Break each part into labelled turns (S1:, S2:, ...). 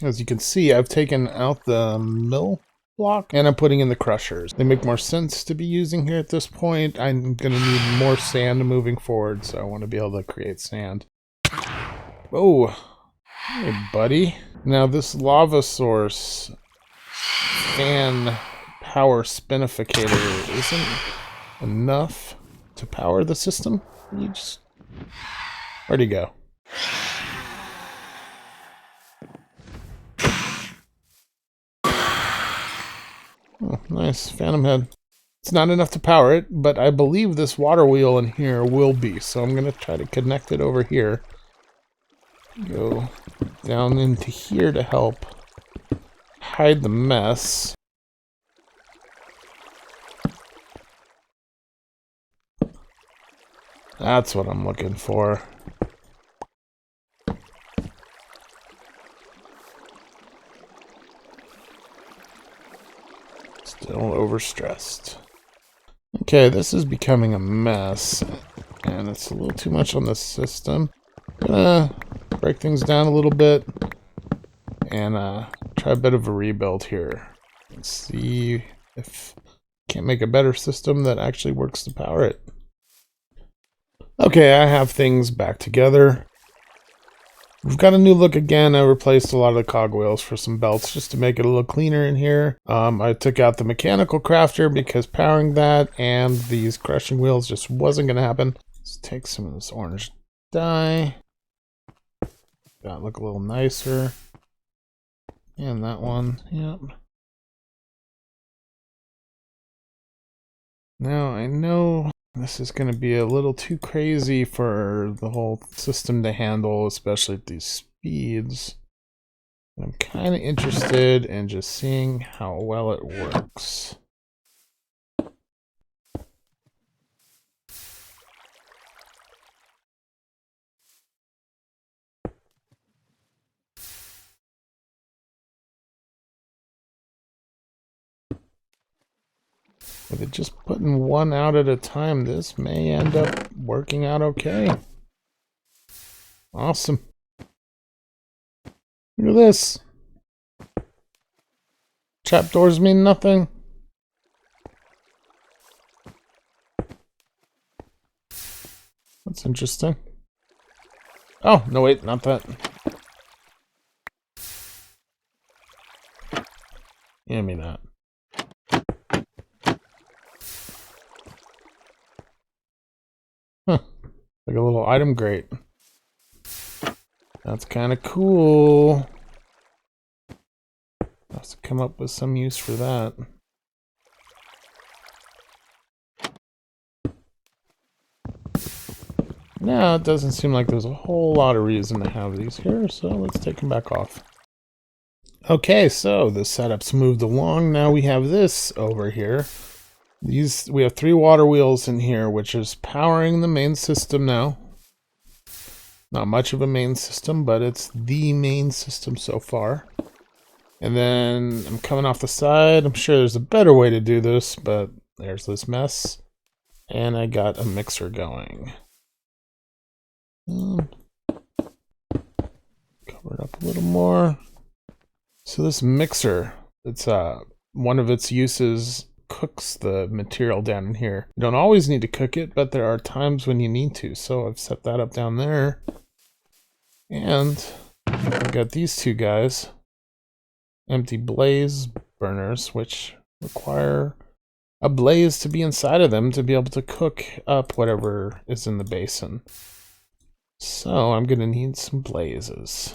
S1: As you can see, I've taken out the mill block and I'm putting in the crushers. They make more sense to be using here at this point. I'm going to need more sand moving forward, so I want to be able to create sand. Oh, hey buddy. Now this lava source fan power spinificator isn't enough to power the system. Where'd he go? Oh, nice. Phantom head. It's not enough to power it, but I believe this water wheel in here will be, so I'm going to try to connect it over here. Go down into here to help hide the mess. That's what I'm looking for. Still overstressed. Okay, this is becoming a mess, and it's a little too much on the system. Gonna break things down a little bit and try a bit of a rebuild here and see if I can't make a better system that actually works to power it. Okay, I have things back together. We've got a new look again. I replaced a lot of the cogwheels for some belts just to make it a little cleaner in here. I took out the mechanical crafter because powering that and these crushing wheels just wasn't going to happen. Let's take some of this orange dye. That look a little nicer. And that one, yep. Now I know this is going to be a little too crazy for the whole system to handle, especially at these speeds. I'm kind of interested in just seeing how well it works. With it just putting one out at a time, this may end up working out okay. Awesome. Look at this. Trapdoors mean nothing. That's interesting. Oh, no wait, not that. Give me that. Huh. Like a little item grate. That's kind of cool. I have to come up with some use for that. Now, it doesn't seem like there's a whole lot of reason to have these here, so let's take them back off. Okay, so the setup's moved along. Now we have this over here. We have 3 water wheels in here, which is powering the main system now. Not much of a main system, but it's the main system so far. And then I'm coming off the side. I'm sure there's a better way to do this, but there's this mess. And I got a mixer going. Cover it up a little more. So this mixer, it's one of its uses cooks the material down in here. You don't always need to cook it, but there are times when you need to. So I've set that up down there. And I've got these 2 guys, empty blaze burners, which require a blaze to be inside of them to be able to cook up whatever is in the basin. So I'm gonna need some blazes.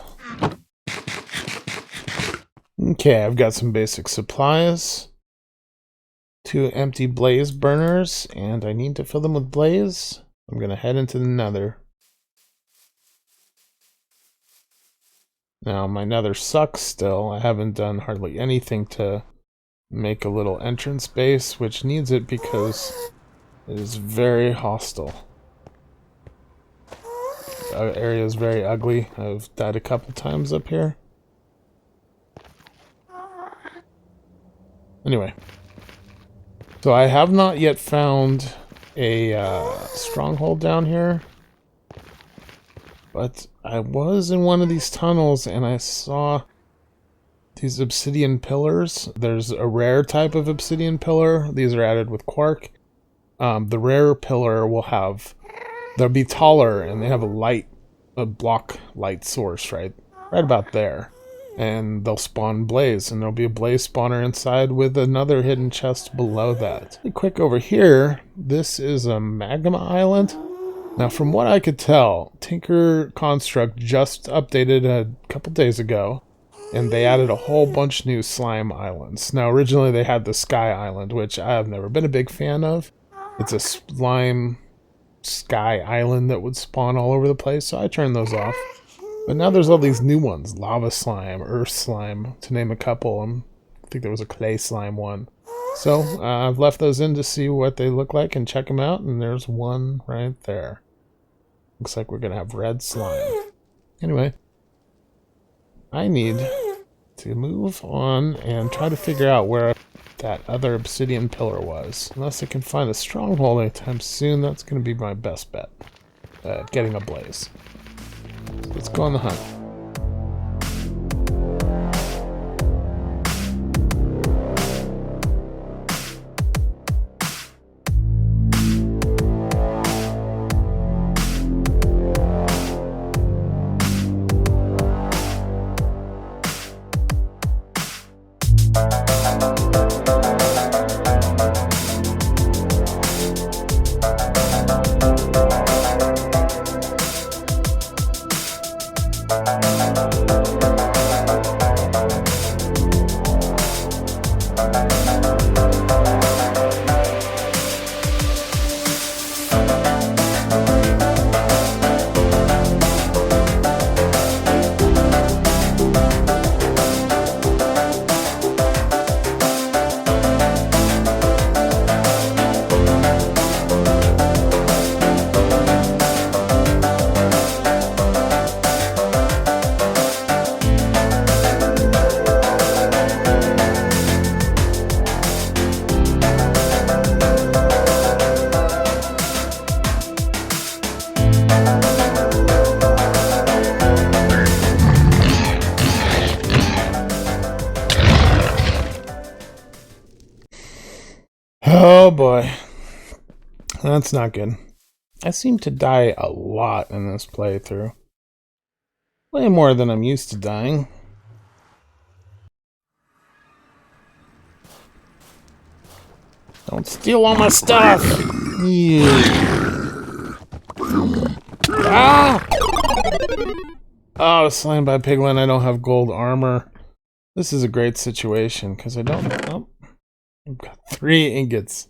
S1: Okay, I've got some basic supplies. 2 empty blaze burners, and I need to fill them with blaze. I'm gonna head into the Nether. Now, my nether sucks still. I haven't done hardly anything to make a little entrance base, which needs it because it is very hostile. The area is very ugly. I've died a couple times up here. Anyway. So I have not yet found a stronghold down here. But I was in one of these tunnels and I saw these obsidian pillars. There's a rare type of obsidian pillar. These are added with Quark. The rare pillar they'll be taller and they have a block light source right about there. And they'll spawn blaze, and there'll be a blaze spawner inside with another hidden chest below that. Really quick over here, this is a magma island. Now, from what I could tell, Tinker Construct just updated a couple days ago, and they added a whole bunch new slime islands. Now, originally they had the Sky Island, which I have never been a big fan of. It's a slime sky island that would spawn all over the place, so I turned those off. But now there's all these new ones. Lava slime, earth slime, to name a couple. I think there was a clay slime one. So, I've left those in to see what they look like and check them out, and there's one right there. Looks like we're going to have red slime. Anyway, I need to move on and try to figure out where that other obsidian pillar was. Unless I can find a stronghold anytime soon, that's going to be my best bet. Getting a blaze. So let's go on the hunt. Oh boy. That's not good. I seem to die a lot in this playthrough. Way more than I'm used to dying. Don't steal all my stuff! Yeah. Ah! Oh, slain by piglin. I don't have gold armor. This is a great situation, because I don't... Oh, I've got 3 ingots.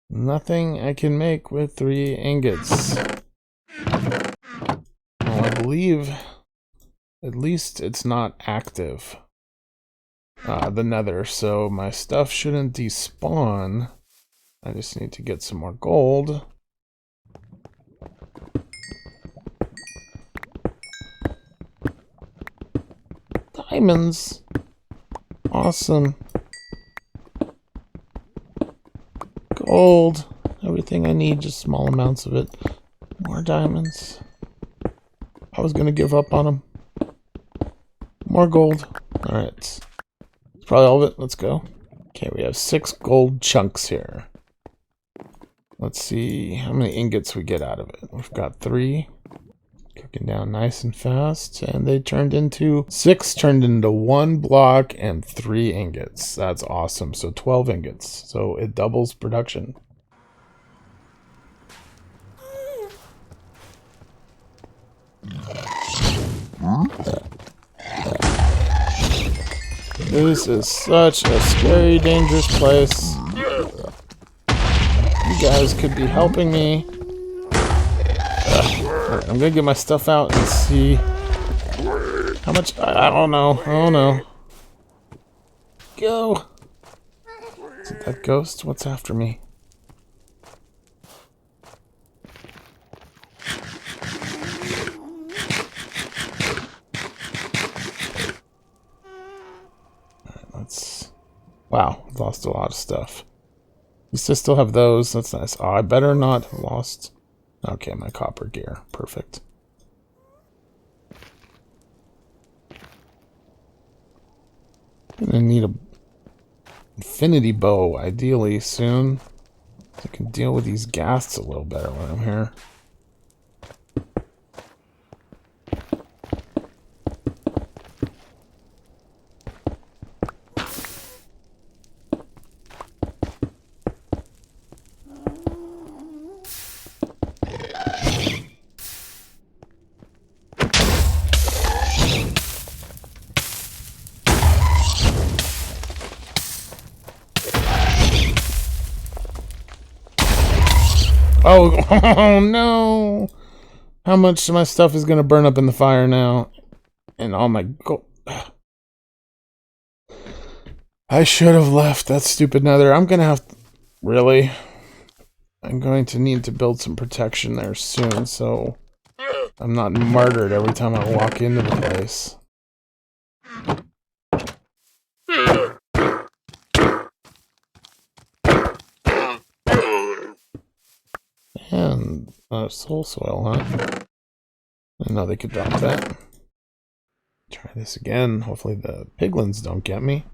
S1: Nothing I can make with 3 ingots. Well, I believe... At least it's not active. The Nether, so my stuff shouldn't despawn. I just need to get some more gold. Diamonds! Awesome. Gold. Everything I need, just small amounts of it. More diamonds. I was gonna give up on them. More gold. Alright. That's probably all of it. Let's go. Okay, we have 6 gold chunks here. Let's see how many ingots we get out of it. We've got 3. Cooking down nice and fast. And they turned into 6, turned into 1 block and 3 ingots. That's awesome. So 12 ingots. So it doubles production. This is such a scary, dangerous place. You guys could be helping me. Right, I'm gonna get my stuff out and see How much? I don't know. Oh no. Go! Is it that ghost? What's after me? Alright, let's... Wow, I've lost a lot of stuff. At least I still have those. That's nice. Oh, I better not have lost... Okay, my copper gear. Perfect. I'm gonna need a infinity bow, ideally, soon. So I can deal with these ghasts a little better when I'm here. Oh, oh no! How much of my stuff is gonna burn up in the fire now? And all my gold. I should have left that stupid nether. I'm gonna have... Really? I'm going to need to build some protection there soon, so I'm not martyred every time I walk into the place. And soul soil, huh? I didn't know they could drop that. Try this again. Hopefully the piglins don't get me.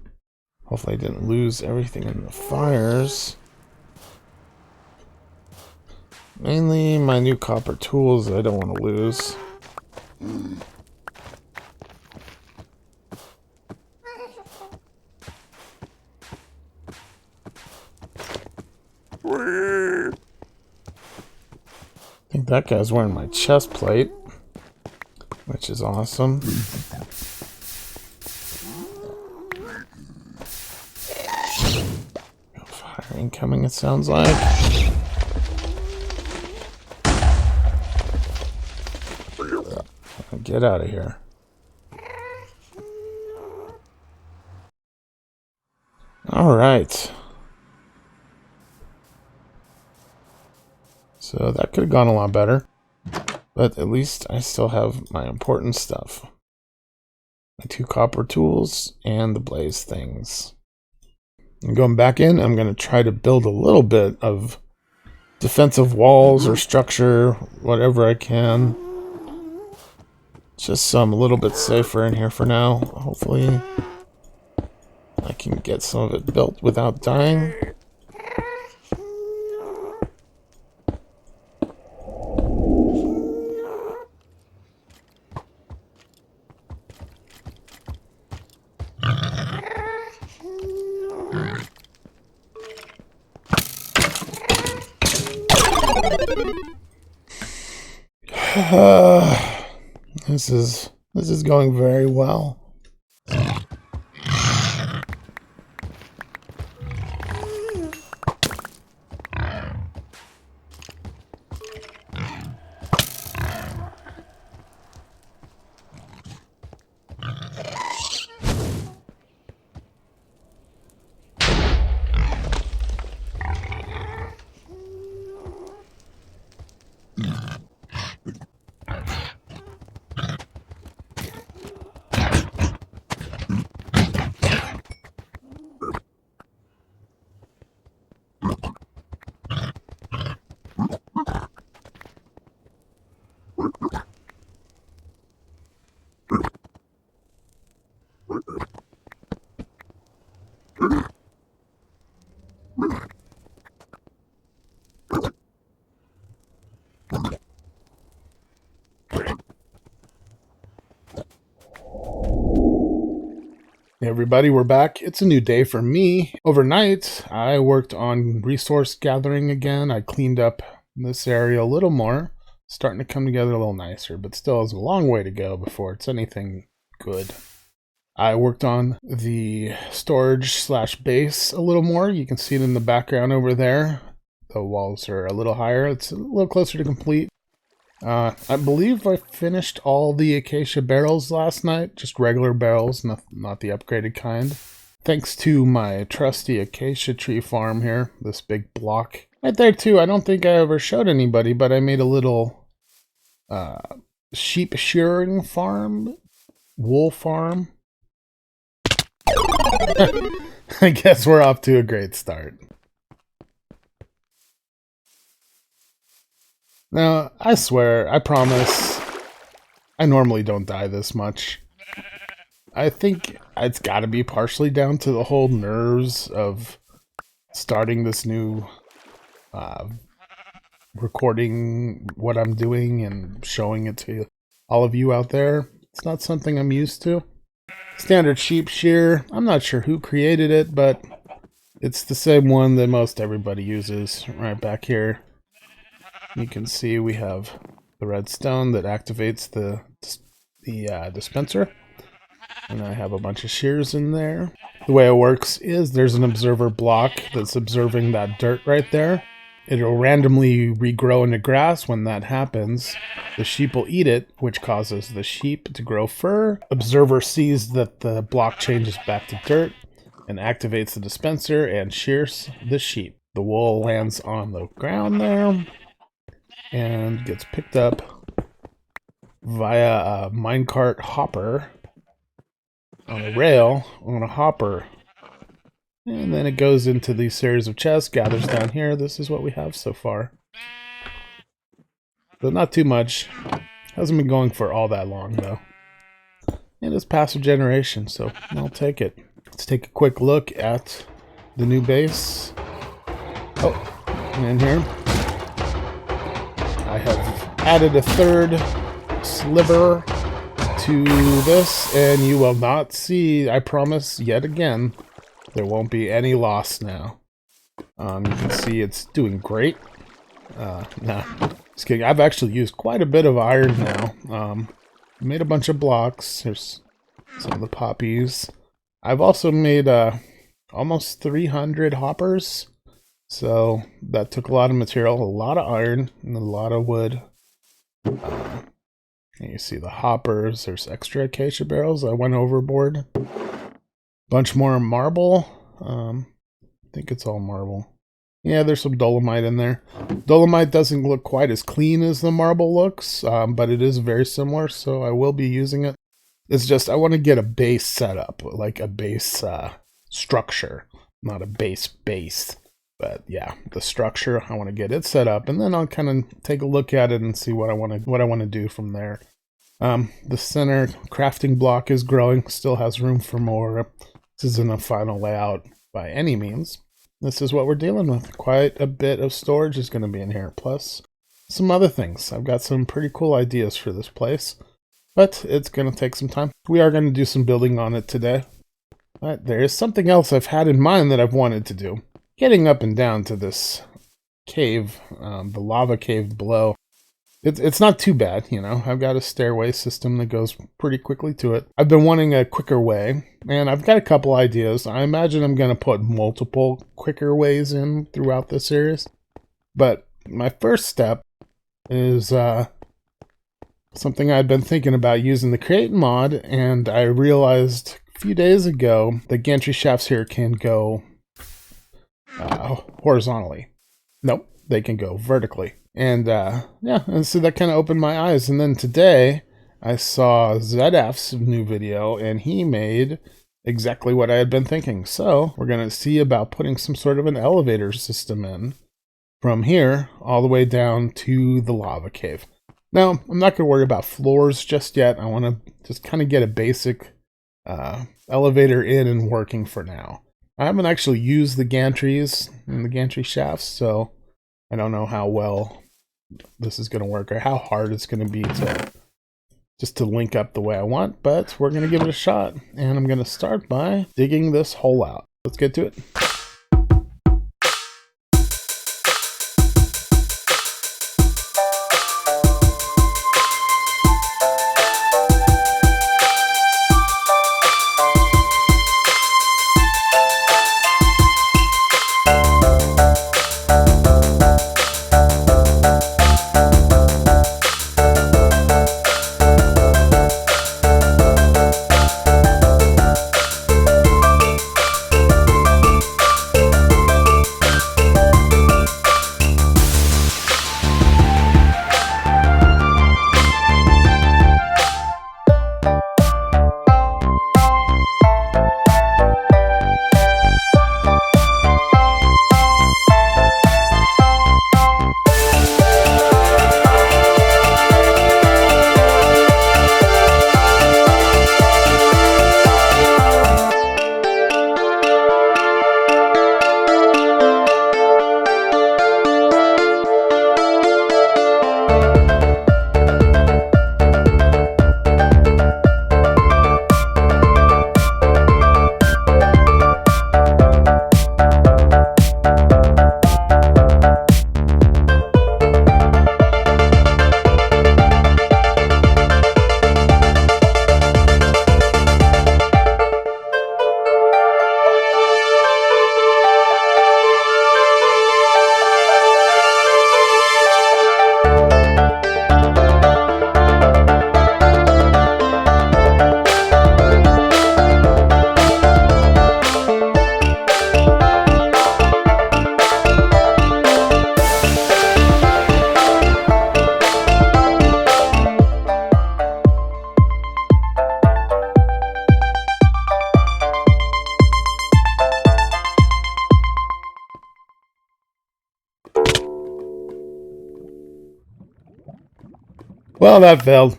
S1: Hopefully I didn't lose everything in the fires. Mainly my new copper tools I don't want to lose. I think that guy's wearing my chest plate, which is awesome. Fire incoming, it sounds like. Get out of here. Alright. So that could have gone a lot better. But at least I still have my important stuff. My 2 copper tools and the blaze things. And going back in, I'm going to try to build a little bit of defensive walls or structure, whatever I can. Just so I'm a little bit safer in here for now. Hopefully I can get some of it built without dying. This is going very well. Hey everybody, we're back. It's a new day for me. Overnight, I worked on resource gathering again. I cleaned up this area a little more. Starting to come together a little nicer, but still has a long way to go before it's anything good. I worked on the storage slash base a little more. You can see it in the background over there. The walls are a little higher. It's a little closer to complete. I believe I finished all the acacia barrels last night, just regular barrels, not the upgraded kind. Thanks to my trusty acacia tree farm here, this big block. Right there too, I don't think I ever showed anybody, but I made a little sheep shearing farm, wool farm. I guess we're off to a great start. Now, I swear, I promise, I normally don't die this much. I think it's got to be partially down to the whole nerves of starting this new recording what I'm doing and showing it to all of you out there. It's not something I'm used to. Standard sheep shear. I'm not sure who created it, but it's the same one that most everybody uses. Right back here, you can see we have the redstone that activates the dispenser. And I have a bunch of shears in there. The way it works is there's an observer block that's observing that dirt right there. It'll randomly regrow into grass. When that happens, the sheep will eat it, which causes the sheep to grow fur. Observer sees that the block changes back to dirt and activates the dispenser and shears the sheep. The wool lands on the ground there and gets picked up via a minecart hopper on a rail on a hopper. And then it goes into these series of chests, gathers down here. This is what we have so far. But not too much. Hasn't been going for all that long, though. And it's passive generation, so I'll take it. Let's take a quick look at the new base. Oh, and here. I have added a third sliver to this, and you will not see, I promise, yet again, there won't be any loss now. You can see it's doing great. Nah, just kidding. I've actually used quite a bit of iron now. Made a bunch of blocks. There's some of the poppies. I've also made almost 300 hoppers. So that took a lot of material, a lot of iron, and a lot of wood. And you see the hoppers. There's extra acacia barrels. I went overboard. Bunch more marble. I think it's all marble. Yeah, there's some dolomite in there. Dolomite doesn't look quite as clean as the marble looks, but it is very similar, so I will be using it. It's just I want to get a base setup, like a base structure, not a base. But yeah, the structure, I want to get it set up, and then I'll kind of take a look at it and see what I want to do from there. The center crafting block is growing, still has room for more. This isn't a final layout by any means. This is what we're dealing with. Quite a bit of storage is going to be in here, plus some other things. I've got some pretty cool ideas for this place, but it's going to take some time. We are going to do some building on it today. But there is something else I've had in mind that I've wanted to do. Getting up and down to this cave, the lava cave below, it's not too bad, you know. I've got a stairway system that goes pretty quickly to it. I've been wanting a quicker way, and I've got a couple ideas. I imagine I'm going to put multiple quicker ways in throughout this series. But my first step is something I've been thinking about using the CreateMod, and I realized a few days ago the gantry shafts here can go horizontally. Nope, they can go vertically. And yeah, and so that kind of opened my eyes. And then today I saw ZF's new video, and he made exactly what I had been thinking. So we're going to see about putting some sort of an elevator system in from here all the way down to the lava cave. Now, I'm not going to worry about floors just yet. I want to just kind of get a basic elevator in and working for now. I haven't actually used the gantries and the gantry shafts, so I don't know how well this is going to work or how hard it's going to be to link up the way I want, but we're going to give it a shot. And I'm going to start by digging this hole out. Let's get to it. Well, that failed.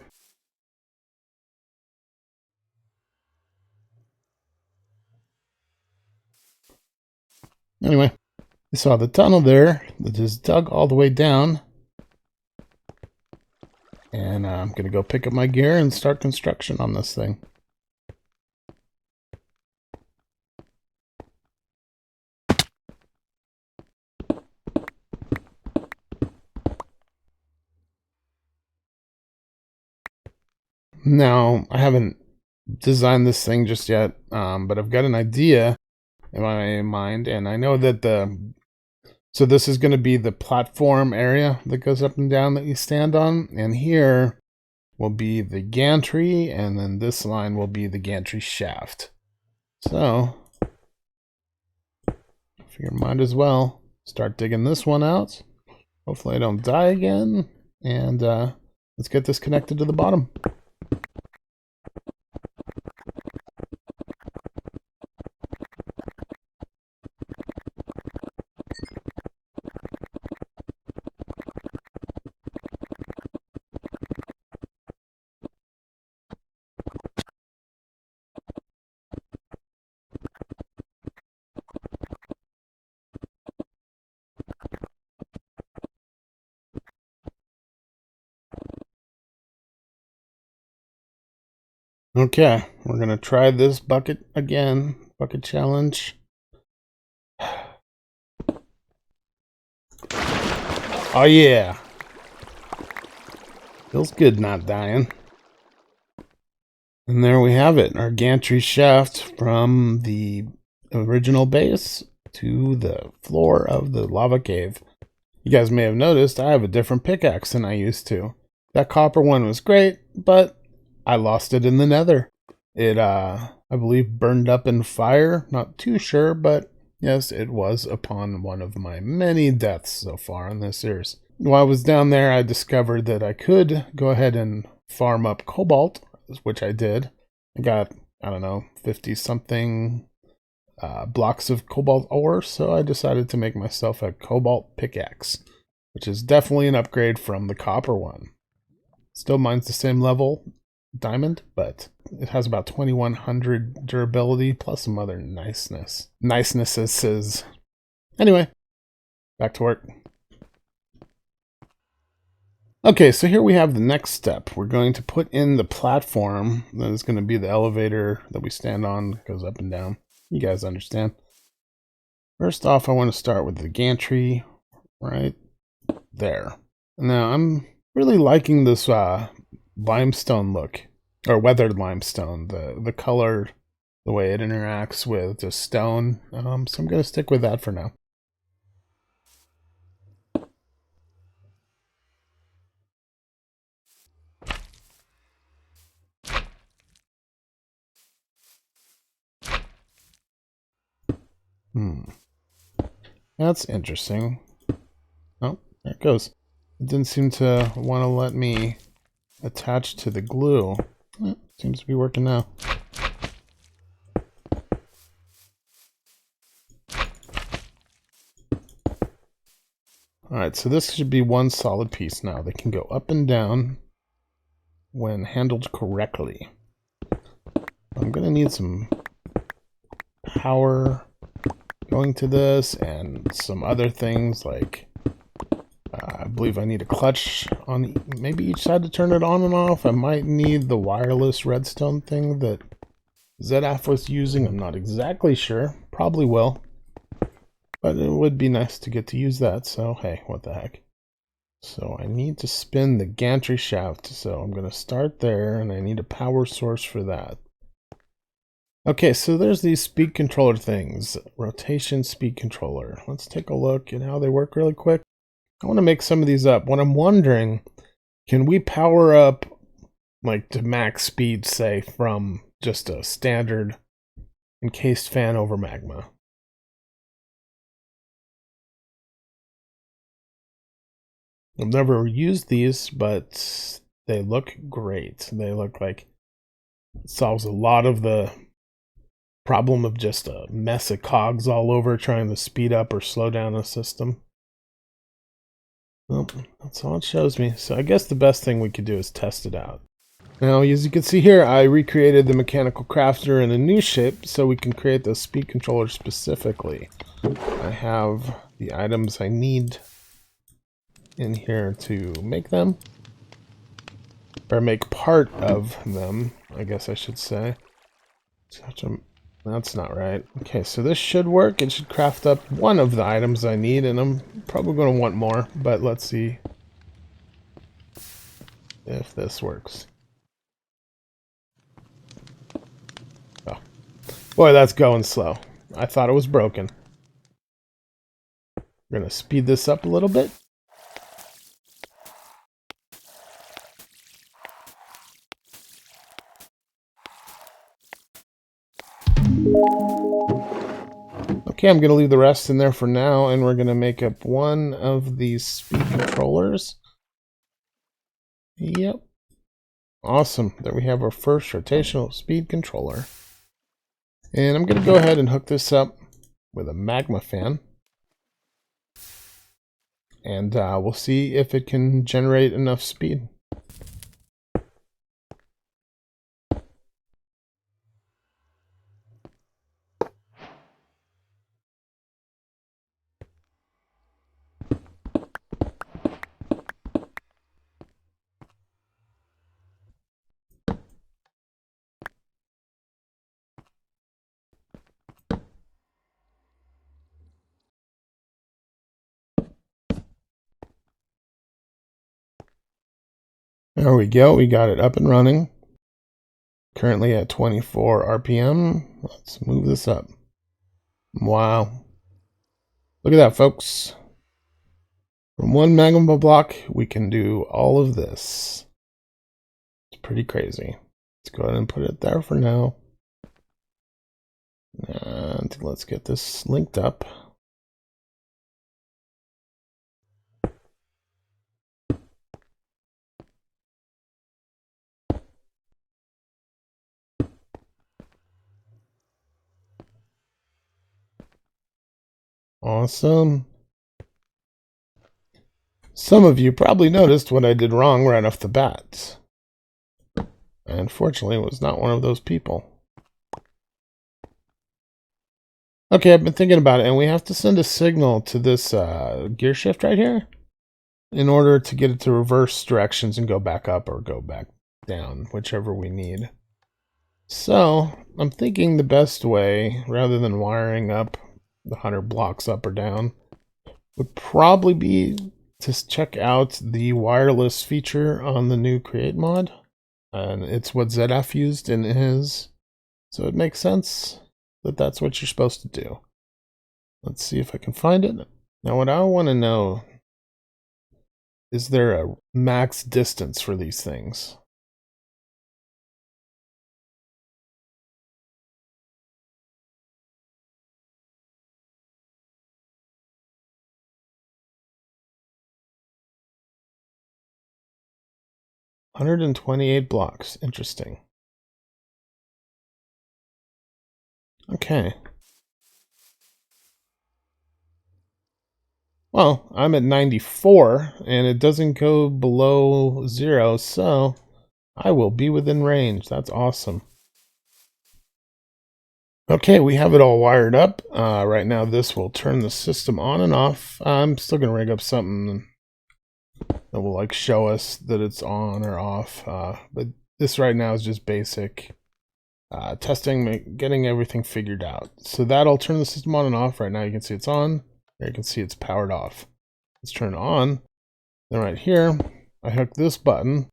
S1: Anyway, you saw the tunnel there that just dug all the way down. And I'm going to go pick up my gear and start construction on this thing. Now, I haven't designed this thing just yet, but I've got an idea in my mind, and I know that so this is going to be the platform area that goes up and down that you stand on, and here will be the gantry, and then this line will be the gantry shaft. So, I figure might as well start digging this one out. Hopefully I don't die again, and let's get this connected to the bottom. Okay, we're gonna try this bucket again. Bucket challenge. Oh yeah. Feels good not dying. And there we have it, our gantry shaft from the original base to the floor of the lava cave. You guys may have noticed I have a different pickaxe than I used to. That copper one was great, but I lost it in the nether. It, I believe, burned up in fire. Not too sure, but yes, it was upon one of my many deaths so far in this series. While I was down there, I discovered that I could go ahead and farm up cobalt, which I did. I got, I don't know, 50-something blocks of cobalt ore, so I decided to make myself a Cobalt Pickaxe, which is definitely an upgrade from the copper one. Still mine's the same level diamond, but it has about 2100 durability plus some other nicenesses. Anyway, back to work. Okay, so here we have the next step. We're going to put in the platform that is going to be the elevator that we stand on, goes up and down. You guys understand. First off, I want to start with the gantry right there. Now, I'm really liking this limestone look, or weathered limestone, the color, the way it interacts with the stone. So I'm going to stick with that for now. That's interesting. Oh, there it goes. It didn't seem to want to let me attach to the glue. Seems to be working now. Alright, so this should be one solid piece now that can go up and down when handled correctly. I'm going to need some power going to this and some other things like I believe I need a clutch on maybe each side to turn it on and off. I might need the wireless redstone thing that ZF was using. I'm not exactly sure. Probably will. But it would be nice to get to use that. So, hey, what the heck. So I need to spin the gantry shaft. So I'm going to start there and I need a power source for that. Okay, so there's these speed controller things. Rotation speed controller. Let's take a look at how they work really quick. I want to make some of these up. What I'm wondering, can we power up like to max speed, say, from just a standard encased fan over magma? I've never used these, but they look great. They look like it solves a lot of the problem of just a mess of cogs all over trying to speed up or slow down a system. Well, that's all it shows me. So I guess the best thing we could do is test it out. Now, as you can see here, I recreated the mechanical crafter in a new shape so we can create the speed controller specifically. I have the items I need in here to make them, or make part of them, I guess I should say. That's not right. Okay, so this should work. It should craft up one of the items I need, and I'm probably going to want more, but let's see if this works. Oh. Boy, that's going slow. I thought it was broken. We're going to speed this up a little bit. Okay, I'm going to leave the rest in there for now, and we're going to make up one of these speed controllers. Yep. Awesome. There we have our first rotational speed controller. And I'm going to go ahead and hook this up with a magma fan. And we'll see if it can generate enough speed. There we go. We got it up and running. Currently at 24 RPM. Let's move this up. Wow. Look at that, folks. From one magma block, we can do all of this. It's pretty crazy. Let's go ahead and put it there for now. And let's get this linked up. Awesome. Some of you probably noticed what I did wrong right off the bat. I unfortunately was not one of those people. Okay, I've been thinking about it, and we have to send a signal to this gear shift right here in order to get it to reverse directions and go back up or go back down, whichever we need. So, I'm thinking the best way, rather than wiring up the 100 blocks up or down, would probably be to check out the wireless feature on the new CreateMod. And it's what ZF used in his. So it makes sense that that's what you're supposed to do. Let's see if I can find it. Now what I want to know, is there a max distance for these things? $128 blocks. Interesting. Okay. Well, I'm at 94, and it doesn't go below 0, so I will be within range. That's awesome. Okay, we have it all wired up. Right now, this will turn the system on and off. I'm still going to rig up something that will like show us that it's on or off. But this right now is just basic testing, getting everything figured out. So that'll turn the system on and off. Right now you can see it's on. There you can see it's powered off. Let's turn it on. Then right here, I hook this button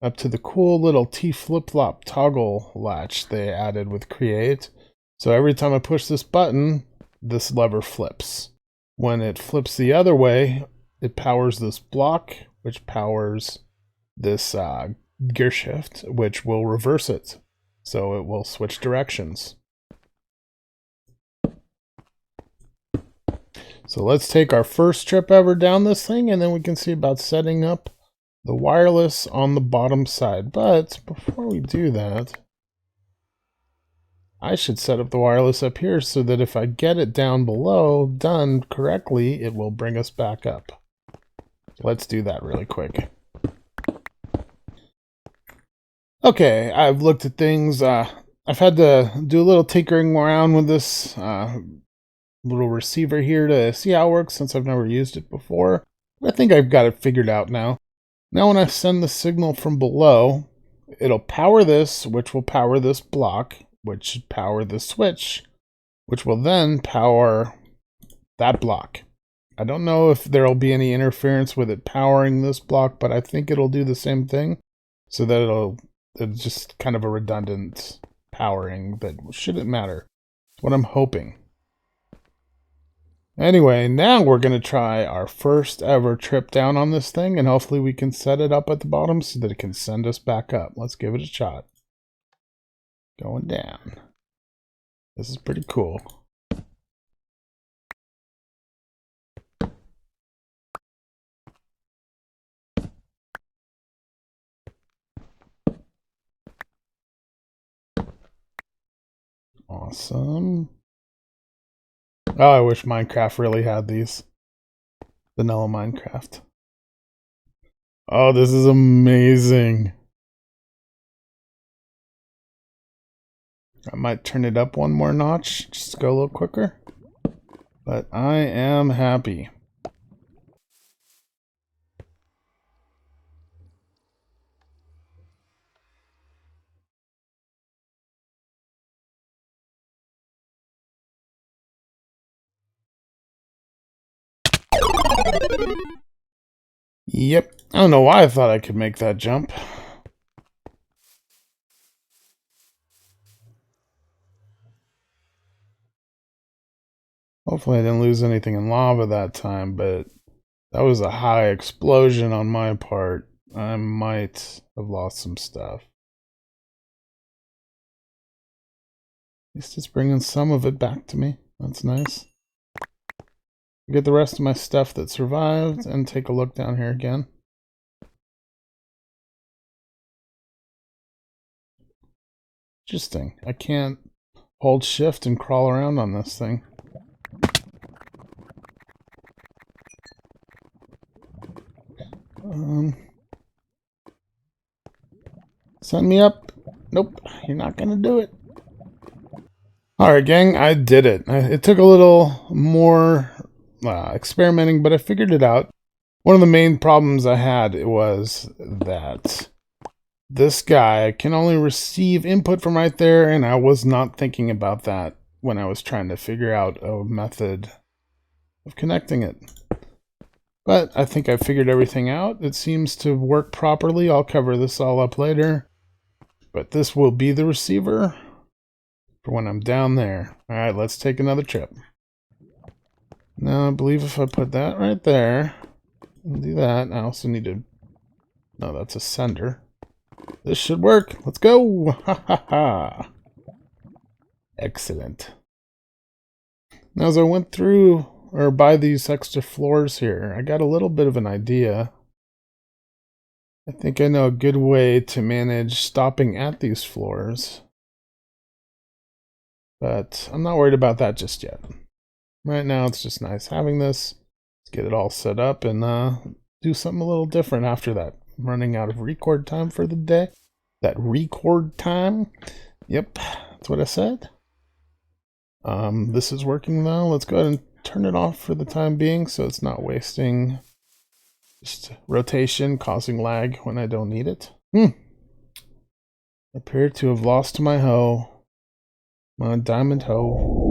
S1: up to the cool little T flip-flop toggle latch they added with Create. So every time I push this button, this lever flips. When it flips the other way, it powers this block, which powers this gear shift, which will reverse it. So it will switch directions. So let's take our first trip ever down this thing, and then we can see about setting up the wireless on the bottom side. But before we do that, I should set up the wireless up here so that if I get it down below done correctly, it will bring us back up. Let's do that really quick. Okay, I've looked at things. I've had to do a little tinkering around with this little receiver here to see how it works since I've never used it before. I think I've got it figured out now. Now when I send the signal from below, it'll power this, which will power this block, which should power the switch, which will then power that block. I don't know if there'll be any interference with it powering this block, but I think it'll do the same thing, so that it's just kind of a redundant powering, but shouldn't matter. That's what I'm hoping. Anyway, now we're going to try our first ever trip down on this thing, and hopefully we can set it up at the bottom so that it can send us back up. Let's give it a shot. Going down. This is pretty cool. Awesome. Oh, I wish Minecraft really had these. Vanilla Minecraft. Oh, this is amazing. I might turn it up one more notch just to go a little quicker. But I am happy. Yep. I don't know why I thought I could make that jump. Hopefully I didn't lose anything in lava that time, but that was a high explosion on my part. I might have lost some stuff. At least it's bringing some of it back to me. That's nice. Get the rest of my stuff that survived and take a look down here again. Interesting. I can't hold shift and crawl around on this thing. Send me up. Nope, you're not gonna do it. Alright, gang, I did it. It took a little more experimenting, but I figured it out. One of the main problems I had was that this guy can only receive input from right there, and I was not thinking about that when I was trying to figure out a method of connecting it. But I think I figured everything out. It seems to work properly. I'll cover this all up later. But this will be the receiver for when I'm down there. Alright, let's take another trip. Now, I believe if I put that right there, and do that, I also need to... No, that's a sender. This should work. Let's go! Ha ha ha! Excellent. Now, as I went through, or by these extra floors here, I got a little bit of an idea. I think I know a good way to manage stopping at these floors. But I'm not worried about that just yet. Right now, it's just nice having this. Let's get it all set up and do something a little different after that. I'm running out of record time for the day. That record time? Yep, that's what I said. This is working now. Let's go ahead and turn it off for the time being so it's not wasting just rotation, causing lag when I don't need it. Appear to have lost my hoe. My diamond hoe.